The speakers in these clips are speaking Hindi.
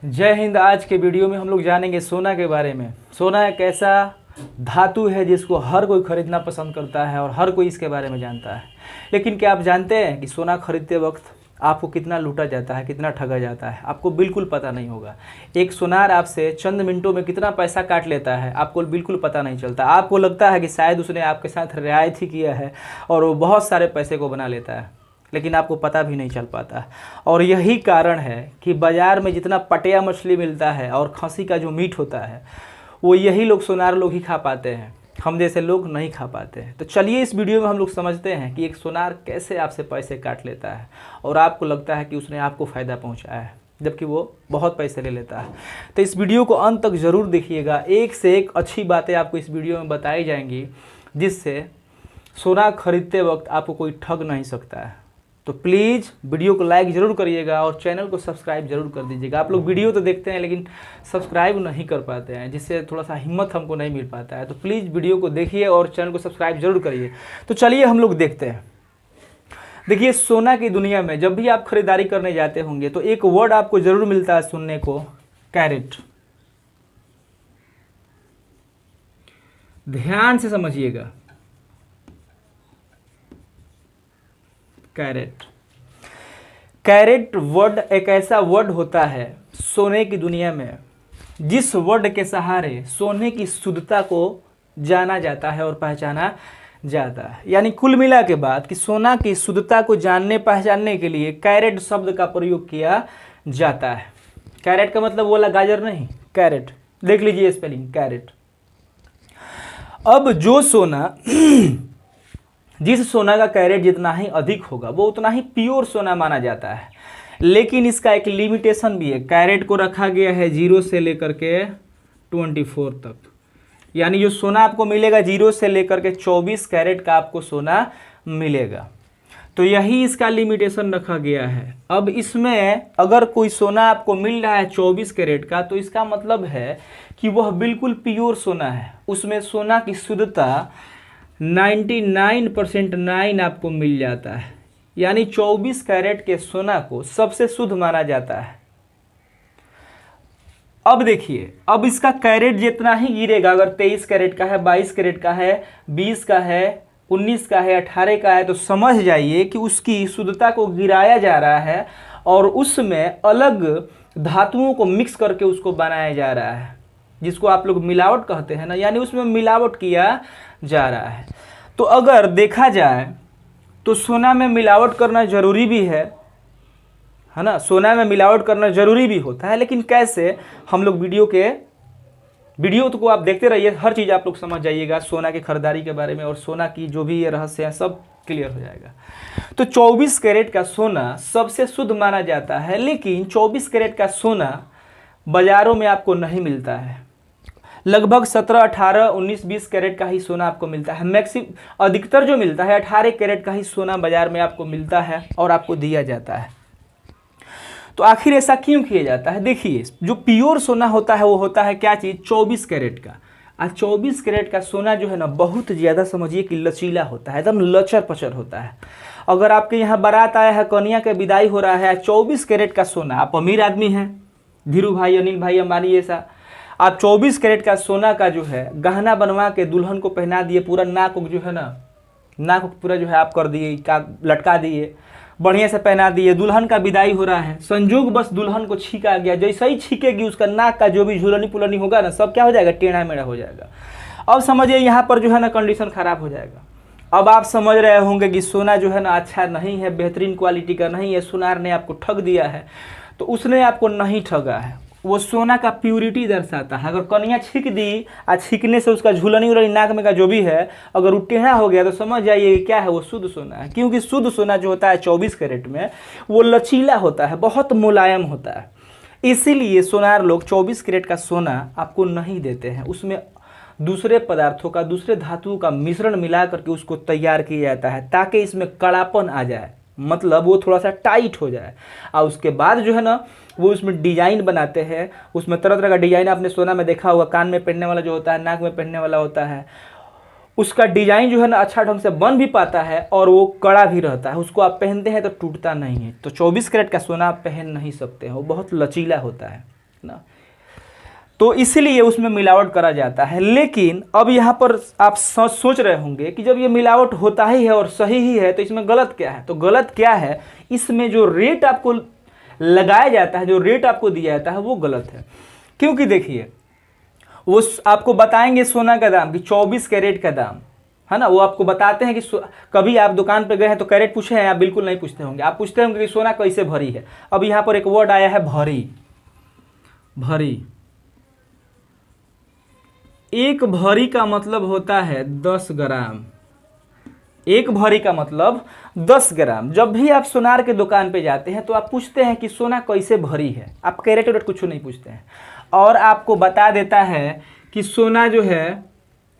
जय हिंद। आज के वीडियो में हम लोग जानेंगे सोना के बारे में। सोना एक ऐसा धातु है जिसको हर कोई खरीदना पसंद करता है और हर कोई इसके बारे में जानता है। लेकिन क्या आप जानते हैं कि सोना खरीदते वक्त आपको कितना लूटा जाता है, कितना ठगा जाता है? आपको बिल्कुल पता नहीं होगा। एक सुनार आपसे चंद मिनटों में कितना पैसा काट लेता है आपको बिल्कुल पता नहीं चलता। आपको लगता है कि शायद उसने आपके साथ रियायत ही किया है और वो बहुत सारे पैसे को बना लेता है, लेकिन आपको पता भी नहीं चल पाता। और यही कारण है कि बाज़ार में जितना पटिया मछली मिलता है और खसी का जो मीट होता है वो यही लोग सोनार लोग ही खा पाते हैं, हम जैसे लोग नहीं खा पाते हैं। तो चलिए इस वीडियो में हम लोग समझते हैं कि एक सोनार कैसे आपसे पैसे काट लेता है और आपको लगता है कि उसने आपको फ़ायदा पहुंचाया है, जबकि वो बहुत पैसे ले लेता है। तो इस वीडियो को अंत तक ज़रूर देखिएगा। एक से एक अच्छी बातें आपको इस वीडियो में बताई जाएंगी जिससे सोना खरीदते वक्त आपको कोई ठग नहीं सकता है। तो प्लीज़ वीडियो को लाइक ज़रूर करिएगा और चैनल को सब्सक्राइब ज़रूर कर दीजिएगा। आप लोग वीडियो तो देखते हैं लेकिन सब्सक्राइब नहीं कर पाते हैं, जिससे थोड़ा सा हिम्मत हमको नहीं मिल पाता है। तो प्लीज़ वीडियो को देखिए और चैनल को सब्सक्राइब ज़रूर करिए। तो चलिए हम लोग देखते हैं। देखिए, सोना की दुनिया में जब भी आप खरीदारी करने जाते होंगे तो एक वर्ड आपको ज़रूर मिलता है सुनने को, कैरेट। ध्यान से समझिएगा, कैरेट। कैरेट वर्ड एक ऐसा वर्ड होता है सोने की दुनिया में जिस वर्ड के सहारे सोने की शुद्धता को जाना जाता है और पहचाना जाता है। यानी कुल मिला के बाद कि सोना की शुद्धता को जानने पहचानने के लिए कैरेट शब्द का प्रयोग किया जाता है। कैरेट का मतलब बोला गाजर नहीं, कैरेट। देख लीजिए स्पेलिंग, कैरेट। अब जो सोना जिस सोना का कैरेट जितना ही अधिक होगा वो उतना ही प्योर सोना माना जाता है, लेकिन इसका एक लिमिटेशन भी है। कैरेट को रखा गया है 0 से लेकर के 24 तक। यानी जो सोना आपको मिलेगा 0 से लेकर के 24 कैरेट का आपको सोना मिलेगा। तो यही इसका लिमिटेशन रखा गया है। अब इसमें अगर कोई सोना आपको मिल रहा है 24 कैरेट का तो इसका मतलब है कि वह बिल्कुल प्योर सोना है। उसमें सोना की शुद्धता 99% 9 आपको मिल जाता है। यानी 24 कैरेट के सोना को सबसे शुद्ध माना जाता है। अब देखिए, अब इसका कैरेट जितना ही गिरेगा, अगर 23 कैरेट का है, 22 कैरेट का है, 20 का है, 19 का है, 18 का है, तो समझ जाइए कि उसकी शुद्धता को गिराया जा रहा है और उसमें अलग धातुओं को मिक्स करके उसको बनाया जा रहा है, जिसको आप लोग मिलावट कहते हैं ना। यानी उसमें मिलावट किया जा रहा है। तो अगर देखा जाए तो सोना में मिलावट करना जरूरी भी है ना। सोना में मिलावट करना जरूरी भी होता है, लेकिन कैसे, हम लोग वीडियो को आप देखते रहिए, हर चीज़ आप लोग समझ जाइएगा सोना की खरीदारी के बारे में और सोना की जो भी ये रहस्य है सब क्लियर हो जाएगा। तो 24 कैरेट का सोना सबसे शुद्ध माना जाता है, लेकिन 24 कैरेट का सोना बाज़ारों में आपको नहीं मिलता है। लगभग 17, 18, 19, 20 कैरेट का ही सोना आपको मिलता है। अधिकतर जो मिलता है 18 कैरेट का ही सोना बाजार में आपको मिलता है और आपको दिया जाता है। तो आखिर ऐसा क्यों किया जाता है? देखिए, जो प्योर सोना होता है वो होता है क्या चीज़, 24 कैरेट का। आज 24 कैरेट का सोना जो है ना बहुत ज़्यादा समझिए कि लचीला होता है, एकदम लचर पचर होता है। अगर आपके यहाँ बारात आया है, कन्या का विदाई हो रहा है, 24 कैरेट का सोना, आप अमीर आदमी हैं, धीरू भाई, अनिल भाई, अंबानी, ऐसा आप 24 कैरेट का सोना का जो है गहना बनवा के दुल्हन को पहना दिए, पूरा नाक जो है ना, नाक पूरा जो है आप कर दिए, का लटका दिए, बढ़िया से पहना दिए। दुल्हन का विदाई हो रहा है, संजोग बस दुल्हन को छींका गया, जैसे ही छींकेगी उसका नाक का जो भी झुलनी पुलनी होगा ना सब क्या हो जाएगा, टेढ़ा मेढ़ा हो जाएगा। अब समझिए यहाँ पर जो है ना कंडीशन खराब हो जाएगा। अब आप समझ रहे होंगे कि सोना जो है ना अच्छा नहीं है, बेहतरीन क्वालिटी का नहीं है, सुनार ने आपको ठग दिया है। तो उसने आपको नहीं ठगा है, वो सोना का प्यूरिटी दर्शाता है। अगर कन्या छींक दी और छींकने से उसका झुलनी उलनी नाक में का जो भी है अगर वो टेढ़ा हो गया तो समझ जाइए क्या है, वो शुद्ध सोना है। क्योंकि शुद्ध सोना जो होता है 24 कैरेट में वो लचीला होता है, बहुत मुलायम होता है। इसीलिए सोनार लोग 24 कैरेट का सोना आपको नहीं देते हैं। उसमें दूसरे पदार्थों का, दूसरे धातुओं का मिश्रण मिला करके उसको तैयार किया जाता है ताकि इसमें कड़ापन आ जाए, मतलब वो थोड़ा सा टाइट हो जाए। और उसके बाद जो है ना वो उसमें डिजाइन बनाते हैं। उसमें तरह तरह का डिजाइन आपने सोना में देखा होगा, कान में पहनने वाला जो होता है, नाक में पहनने वाला होता है, उसका डिजाइन जो है ना अच्छा ढंग से बन भी पाता है और वो कड़ा भी रहता है। उसको आप पहनते हैं तो टूटता नहीं है। तो 24 कैरेट का सोना आप पहन नहीं सकते हैं, वो बहुत लचीला होता है। ना। तो इसीलिए उसमें मिलावट करा जाता है। लेकिन अब यहाँ पर आप सोच रहे होंगे कि जब ये मिलावट होता ही है और सही ही है तो इसमें गलत क्या है। तो गलत क्या है, इसमें जो रेट आपको लगाया जाता है, जो रेट आपको दिया जाता है वो गलत है। क्योंकि देखिए वो आपको बताएंगे सोना का दाम कि 24 कैरेट का दाम है ना, वो आपको बताते हैं कि कभी आप दुकान पे गए हैं तो कैरेट पूछे हैं? आप बिल्कुल नहीं पूछते होंगे। आप पूछते होंगे कि सोना कैसे भरी है। अब यहाँ पर एक वर्ड आया है भरी। भरी, एक भरी का मतलब होता है 10 ग्राम। एक भरी का मतलब 10 ग्राम। जब भी आप सोनार के दुकान पे जाते हैं तो आप पूछते हैं कि सोना कैसे भरी है, आप कैरेट वेरेट कुछ नहीं पूछते हैं। और आपको बता देता है कि सोना जो है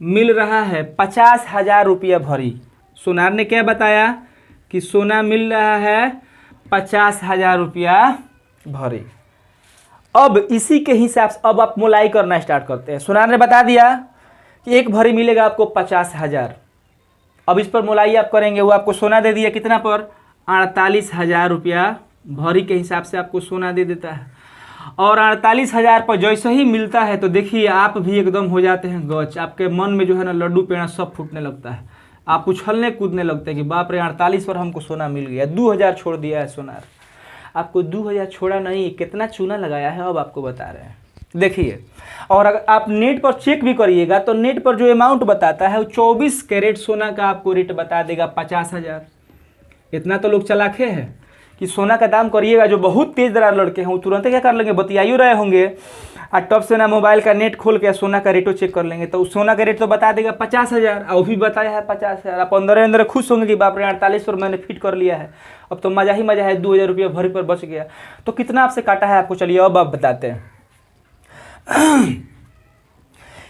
मिल रहा है 50,000 रुपया भरी। सोनार ने क्या बताया कि सोना मिल रहा है 50,000 रुपया भरी। अब इसी के हिसाब से अब आप मोलाई करना स्टार्ट करते हैं। सोनार ने बता दिया कि एक भरी मिलेगा आपको 50,000। अब इस पर मोलाई आप करेंगे, वो आपको सोना दे दिया कितना पर? 48,000 रुपया भरी के हिसाब से आपको सोना दे देता है। और 48,000 पर जैसे ही मिलता है तो देखिए आप भी एकदम हो जाते हैं गच। आपके मन में जो है ना लड्डू पेड़ा सब फूटने लगता है। आप उछलने कूदने लगते हैं कि बाप रे 48 पर हमको सोना मिल गया। 2,000 छोड़ दिया है सोनार। आपको 2,000 छोड़ा नहीं, कितना चूना लगाया है अब आपको बता रहे हैं। देखिए, और अगर आप नेट पर चेक भी करिएगा तो नेट पर जो अमाउंट बताता है वो 24 कैरेट सोना का आपको रेट बता देगा 50,000। इतना तो लोग चलाके हैं कि सोना का दाम करिएगा। जो बहुत तेज दरार लड़के हैं वो तुरंत क्या कर लेंगे, बतियाइयो रहे होंगे और टॉप से ना मोबाइल का नेट खोल के सोना का रेटो चेक कर लेंगे तो सोना का रेट तो बता देगा 50,000। और वो भी बताया है 50,000। आप अंदर अंदर खुश होंगे कि बाप रे 48 पर मैंने फिट कर लिया है, अब तो मज़ा ही मज़ा है, 2,000 रुपया भरी पर बच गया। तो कितना आपसे काटा है आपको, चलिए अब आप बताते हैं।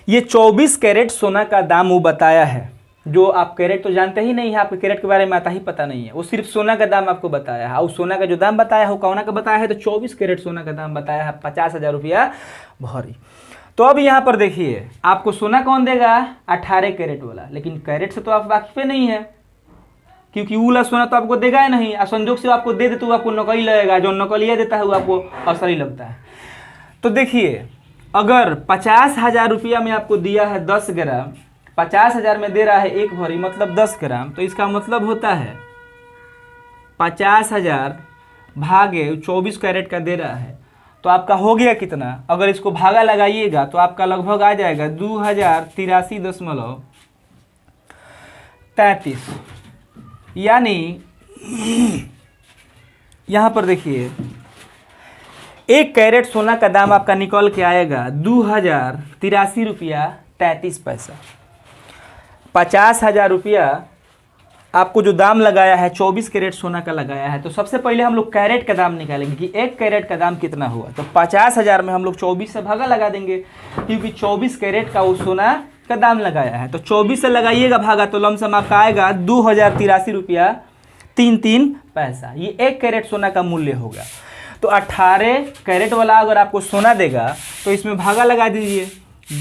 ये 24 कैरेट सोना का दाम वो बताया है। जो आप कैरेट तो जानते ही नहीं है, आपके कैरेट के बारे में आता ही पता नहीं है। वो सिर्फ सोना का दाम आपको बताया है। और सोना का जो दाम बताया है वो कौना का बताया है, तो 24 कैरेट सोना का दाम बताया है 50,000 रुपया भरी। तो अब यहाँ पर देखिए आपको सोना कौन देगा, 18 कैरेट वाला। लेकिन कैरेट से तो आप वाकिफ नहीं है, क्योंकि वो वाला सोना तो आपको देगा ही नहीं। और संजोग से आपको दे दे तो आपको नकली लगेगा, जो नकलिया देता है वो आपको असली लगता है। तो देखिए अगर 50,000 रुपया में आपको दिया है 10 ग्राम, 50,000 में दे रहा है एक भरी मतलब 10 ग्राम, तो इसका मतलब होता है 50,000 भागे 24 कैरेट का दे रहा है तो आपका हो गया कितना। अगर इसको भागा लगाइएगा तो आपका लगभग आ जाएगा 2083.33। यानी यहाँ पर देखिए एक कैरेट सोना का दाम आपका निकल के आएगा 2083 रुपया 33 पैसा। 50,000 रुपया आपको जो दाम लगाया है 24 कैरेट सोना का लगाया है। तो सबसे पहले हम लोग कैरेट का दाम निकालेंगे कि एक कैरेट का दाम कितना हुआ। तो 50,000 में हम लोग 24 से भागा लगा देंगे, क्योंकि 24 कैरेट का वो सोना का दाम लगाया है। तो 24 से लगाइएगा भागा तो लमसम आपका आएगा 2083 रुपया 33 पैसा। ये एक कैरेट सोना का मूल्य होगा। तो 18 कैरेट वाला अगर आपको सोना देगा तो इसमें भागा लगा दीजिए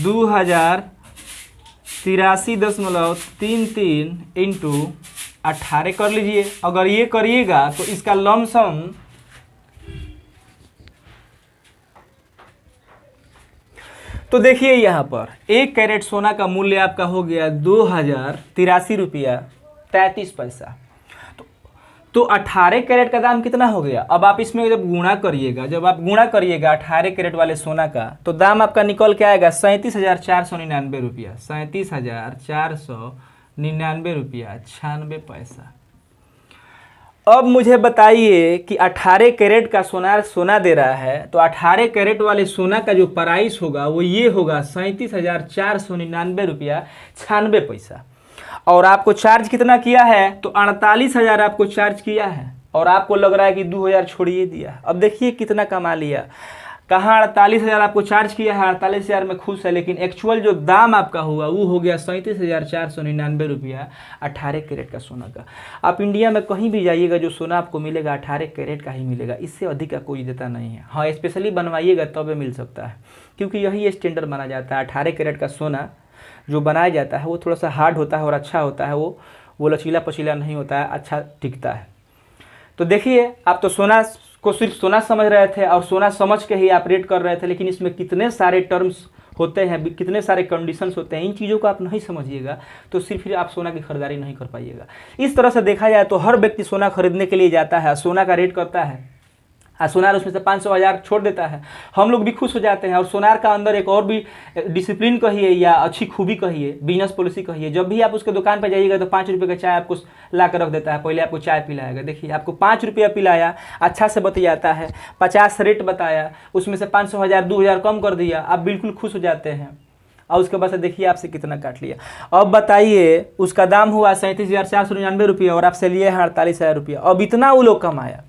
2083.33 इंटू 18 कर लीजिए। अगर ये करिएगा तो इसका लमसम तो देखिए यहाँ पर एक कैरेट सोना का मूल्य आपका हो गया 2083 रुपया 33 पैसा। तो 18 कैरेट का दाम कितना हो गया। अब आप इसमें जब गुणा करिएगा, 18 कैरेट वाले सोना का तो दाम आपका निकल के आएगा 37,499 रुपया, 37,499 रुपया 96 पैसा। अब मुझे बताइए कि 18 कैरेट का सोना दे रहा है तो 18 कैरेट वाले सोना का जो प्राइस होगा वो ये होगा 37,499 रुपया 96 पैसा। और आपको चार्ज कितना किया है, तो 48,000 आपको चार्ज किया है और आपको लग रहा है कि 2,000 छोड़िए दिया। अब देखिए कितना कमा लिया। कहाँ 48,000 आपको चार्ज किया है, 48,000 में खुश है, लेकिन एक्चुअल जो दाम आपका हुआ वो हो गया 37,499 रुपया 18 कैरेट का सोना का। आप इंडिया में कहीं भी जाइएगा जो सोना आपको मिलेगा 18 कैरेट का ही मिलेगा, इससे अधिक का कोई देता नहीं है। हाँ स्पेशली बनवाइएगा तब मिल सकता है, क्योंकि यही स्टैंडर्ड माना जाता है। 18 कैरेट का सोना जो बनाया जाता है वो थोड़ा सा हार्ड होता है और अच्छा होता है, वो लचीला पचीला नहीं होता है, अच्छा टिकता है। तो देखिए आप तो सोना को सिर्फ सोना समझ रहे थे और सोना समझ के ही आप रेट कर रहे थे, लेकिन इसमें कितने सारे टर्म्स होते हैं, कितने सारे कंडीशंस होते हैं, इन चीज़ों को आप नहीं समझिएगा तो सिर्फ फिर आप सोना की खरीदारी नहीं कर पाइएगा। इस तरह से देखा जाए तो हर व्यक्ति सोना खरीदने के लिए जाता है, सोना का रेट करता है, सोनार उसमें से 500,000 छोड़ देता है, हम लोग भी खुश हो जाते हैं। और सोनार का अंदर एक और भी डिसिप्लिन कहिए या अच्छी खूबी कहिए, बिजनेस पॉलिसी कहिए, जब भी आप उसके दुकान पर जाइएगा तो 5 रुपये का चाय आपको ला कर रख देता है, पहले आपको चाय पिलाएगा। देखिए आपको 5 रुपया पिलाया, अच्छा से बतियाता है, 50 रेट बताया, उसमें से 500,000 2,000 कम कर दिया, आप बिल्कुल खुश हो जाते हैं। और उसके बाद से देखिए आपसे कितना काट लिया। अब बताइए उसका दाम हुआ 37,499 रुपये और आपसे लिए हैं 48,000 रुपये। अब इतना वो लोग कमाया,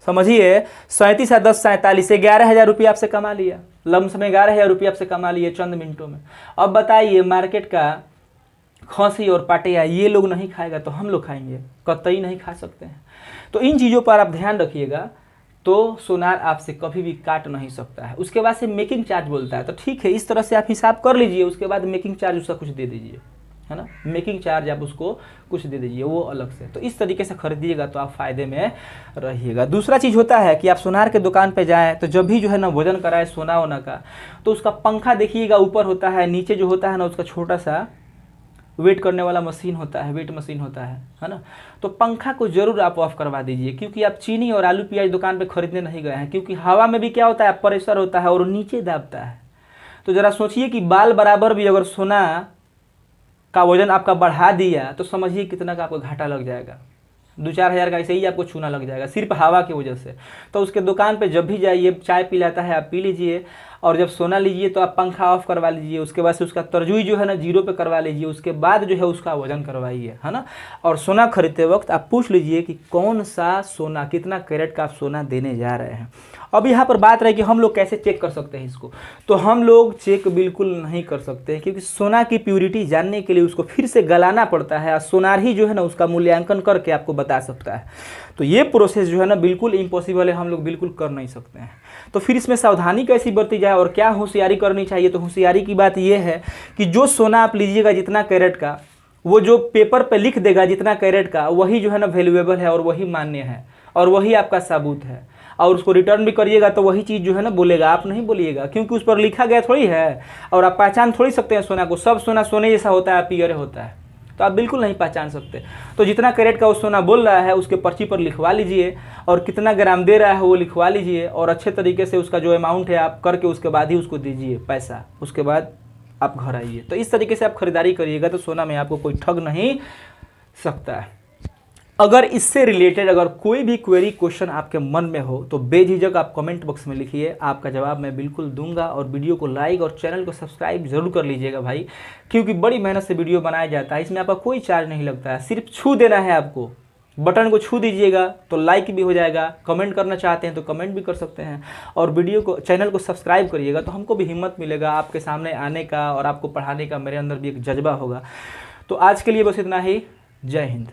समझिए 37 10 47 11,000 रुपये आपसे कमा लिया, लम्स में 11,000 रुपये आपसे कमा लिए चंद मिनटों में। अब बताइए मार्केट का खसी और पाटिया ये लोग नहीं खाएगा तो हम लोग खाएंगे? कतई नहीं खा सकते हैं। तो इन चीज़ों पर आप ध्यान रखिएगा, तो सोनार आपसे कभी भी काट नहीं सकता है। उसके बाद से मेकिंग चार्ज बोलता है, तो ठीक है इस तरह से आप हिसाब कर लीजिए, उसके बाद मेकिंग चार्ज उसका कुछ दे दीजिए, है ना, मेकिंग चार्ज आप उसको कुछ दे दीजिए वो अलग से। तो इस तरीके से खरीदिएगा तो आप फायदे में रहिएगा। दूसरा चीज़ होता है कि आप सोनार के दुकान पे जाएं तो जब भी जो है ना वजन कराए सोना वोना का, तो उसका पंखा देखिएगा ऊपर होता है, नीचे जो होता है ना उसका छोटा सा वेट करने वाला मशीन होता है, वेट मशीन होता है ना। तो पंखा को जरूर आप ऑफ करवा दीजिए, क्योंकि आप चीनी और आलू प्याज दुकान पे खरीदने नहीं गए हैं, क्योंकि हवा में भी क्या होता है प्रेशर होता है और नीचे दाबता है। तो ज़रा सोचिए कि बाल बराबर भी अगर सोना का वजन आपका बढ़ा दिया तो समझिए कितना का आपको घाटा लग जाएगा, 2-4 हज़ार का ऐसे ही आपको छूना लग जाएगा सिर्फ हवा की वजह से। तो उसके दुकान पे जब भी जाइए, चाय पिलाता है आप पी लीजिए, और जब सोना लीजिए तो आप पंखा ऑफ करवा लीजिए, उसके बाद से उसका तरजुई जो है ना 0 पे करवा लीजिए, उसके बाद जो है उसका वजन करवाइए, है ना। और सोना खरीदते वक्त आप पूछ लीजिए कि कौन सा सोना, कितना कैरेट का आप सोना देने जा रहे हैं। अब यहाँ पर बात रहे कि हम लोग कैसे चेक कर सकते हैं इसको, तो हम लोग चेक बिल्कुल नहीं कर सकते, क्योंकि सोना की प्योरिटी जानने के लिए उसको फिर से गलाना पड़ता है, और सोनार ही जो है ना उसका मूल्यांकन करके आपको बता सकता है। तो ये प्रोसेस जो है ना बिल्कुल इम्पॉसिबल है, हम लोग बिल्कुल कर नहीं सकते हैं। तो फिर इसमें सावधानी कैसी बरती जाए और क्या होशियारी करनी चाहिए? तो होशियारी की बात यह है कि जो सोना आप लीजिएगा जितना कैरेट का, वो जो पेपर पे लिख देगा जितना कैरेट का, वही जो है ना वैल्यूएबल है और वही मान्य है और वही आपका सबूत है। और उसको रिटर्न भी करिएगा तो वही चीज़ जो है ना बोलेगा, आप नहीं बोलिएगा, क्योंकि उस पर लिखा गया थोड़ी है। और आप पहचान थोड़ी सकते हैं सोना को, सब सोना सोने जैसा होता है, पियर होता है, तो आप बिल्कुल नहीं पहचान सकते। तो जितना कैरेट का वो सोना बोल रहा है उसके पर्ची पर लिखवा लीजिए, और कितना ग्राम दे रहा है वो लिखवा लीजिए, और अच्छे तरीके से उसका जो अमाउंट है आप करके उसके बाद ही उसको दीजिए पैसा, उसके बाद आप घर आइए। तो इस तरीके से आप खरीदारी करिएगा तो सोना में आपको कोई ठग नहीं सकता है। अगर इससे रिलेटेड अगर कोई भी क्वेरी क्वेश्चन आपके मन में हो तो बेझिझक आप कमेंट बॉक्स में लिखिए, आपका जवाब मैं बिल्कुल दूंगा। और वीडियो को लाइक और चैनल को सब्सक्राइब जरूर कर लीजिएगा भाई, क्योंकि बड़ी मेहनत से वीडियो बनाया जाता है, इसमें आपका कोई चार्ज नहीं लगता है, सिर्फ छू देना है आपको, बटन को छू दीजिएगा तो लाइक भी हो जाएगा, कमेंट करना चाहते हैं तो कमेंट भी कर सकते हैं, और वीडियो को चैनल को सब्सक्राइब करिएगा तो हमको भी हिम्मत मिलेगा आपके सामने आने का और आपको पढ़ाने का, मेरे अंदर भी एक जज्बा होगा। तो आज के लिए बस इतना ही, जय हिंद।